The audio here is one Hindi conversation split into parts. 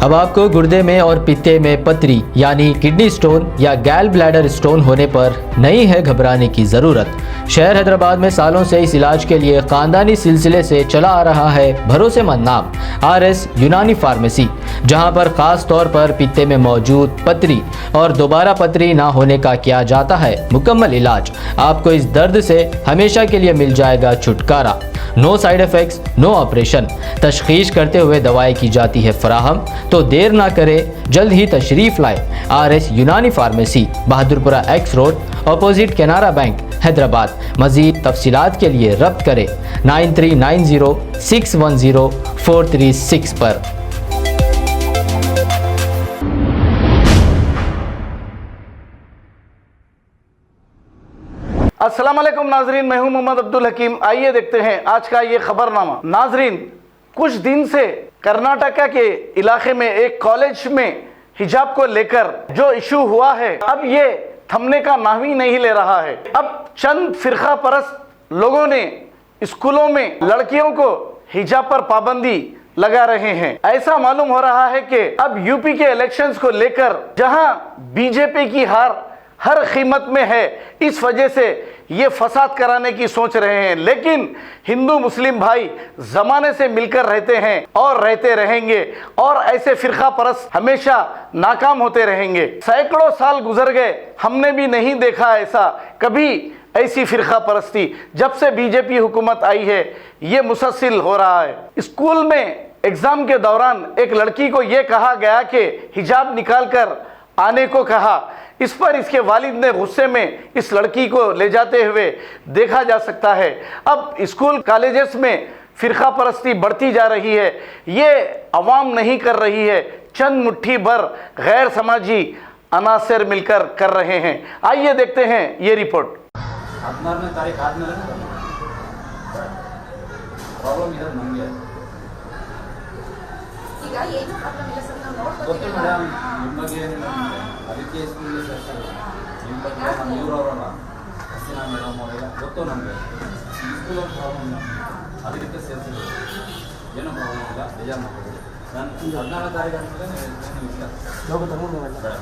अब आपको गुर्दे में और पित्ते में पथरी यानी किडनी स्टोन या गैल ब्लैडर स्टोन होने पर नहीं है घबराने की ज़रूरत। शहर हैदराबाद में सालों से इस इलाज के लिए खानदानी सिलसिले से चला आ रहा है भरोसेमंद नाम RS यूनानी फार्मेसी, जहां पर खास तौर पर पित्ते में मौजूद पथरी और दोबारा पथरी ना होने का किया जाता है मुकम्मल इलाज। आपको इस दर्द से हमेशा के लिए मिल जाएगा छुटकारा। No side effects, no operation, तशखीस करते हुए दवाएं की जाती है फराहम। तो देर ना करें, जल्द ही तशरीफ़ लाए RS यूनानी pharmacy, Bahadurpura X road, opposite Canara bank, Hyderabad. मज़ीद तफसीलात के लिए रब्त करें 9390610436 पर। अस्सलाम वालेकुम नाजरीन, मैं हूं मोहम्मद अब्दुल हकीम। आइए देखते हैं आज का ये खबरनामा। नाजरीन, कुछ दिन से कर्नाटका के इलाके में एक कॉलेज में हिजाब को लेकर जो इशू हुआ है, अब ये थमने का नाम ही नहीं ले रहा है। अब चंद फिरका परस्त लोगों ने स्कूलों में लड़कियों को हिजाब पर पाबंदी लगा रहे हैं। ऐसा मालूम हो रहा है कि अब यूपी के इलेक्शंस को लेकर जहां बीजेपी की हार हर कीमत में है, इस वजह से ये फसाद कराने की सोच रहे हैं। लेकिन हिंदू मुस्लिम भाई जमाने से मिलकर रहते हैं और रहते रहेंगे, और ऐसे फिरका परस्त हमेशा नाकाम होते रहेंगे। सैकड़ों साल गुजर गए, हमने भी नहीं देखा ऐसा कभी ऐसी फिरका परस्ती। जब से बीजेपी हुकूमत आई है ये मुसलसल हो रहा है। स्कूल में एग्जाम के दौरान एक लड़की को यह कहा गया कि हिजाब निकाल कर आने को कहा। इस पर इसके वालिद ने गुस्से में इस लड़की को ले जाते हुए देखा जा सकता है। अब स्कूल कॉलेजेस में फिरका परस्ती बढ़ती जा रही है। ये अवाम नहीं कर रही है, चंद मुट्ठी भर गैर समाजी अनासर मिलकर कर रहे हैं। आइए देखते हैं ये रिपोर्ट। ಗೊತ್ತು ಮೇಡಮ್, ನಿಮಗೆ ಅದಕ್ಕೆ ಸ್ಕೂಲ್ ನಿಮ್ಮ ಬಗ್ಗೆ ನಮ್ಮ ಇವರವರಲ್ಲ ಹಸಿನಾ ಮೇಡಮ್ ಅವರೆಲ್ಲ ಗೊತ್ತು ನಮಗೆ. ಸ್ಕೂಲ್ ಒಂದು ಪ್ರಾಬ್ಲಮ್ ಇಲ್ಲ, ಅದಕ್ಕೆ ಸೇರಿಸಿದ್ರು, ಏನೂ ಪ್ರಾಬ್ಲಮ್ ಇಲ್ಲ, ಬೇಜಾರು ಮಾಡ್ಬೋದು. ನಾನು 14ನೇ ತಾರೀಕು ಅಂದ್ಮೇಲೆ ಏನು ಇಲ್ಲ ಬೇಡ.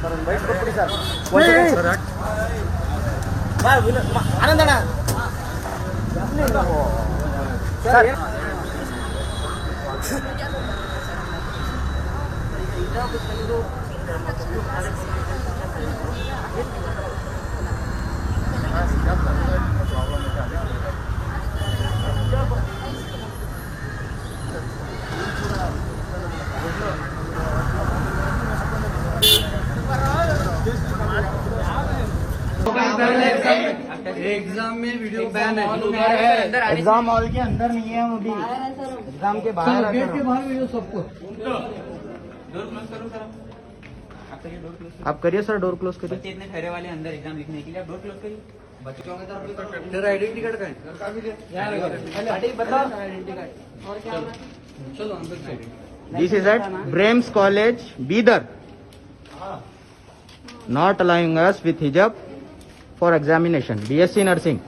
ಸರ್ ಬೈಕ್ ಕೊಟ್ಬಿಡಿ ಸರ್. ಆನಂದಣ್ಣ ಸರ್, एग्जाम में वीडियो बैन है। एग्जाम हॉल के अंदर नहीं है हम अभी, एग्जाम के बाहर, गेट के बाहर वीडियो सबको। आप करिए सर, डोर क्लोज करिए। बच्चे इतने ठहरे वाले अंदर एग्जाम लिखने के लिए, आप डोर क्लोज करिए। बच्चों के तरफ तेरा आइडेंटिटी कार्ड का है, बताओ। और क्या चलो अंदर चलो। This is at Brames College, Bidar. Not allowing us with hijab for examination. BSc Nursing.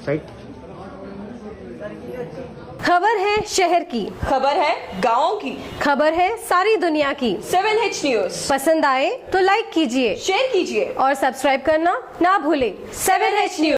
Right? खबर है शहर की, खबर है गाँव की, खबर है सारी दुनिया की। 7H न्यूज पसंद आए तो लाइक कीजिए, शेयर कीजिए और सब्सक्राइब करना ना भूलें। 7H news.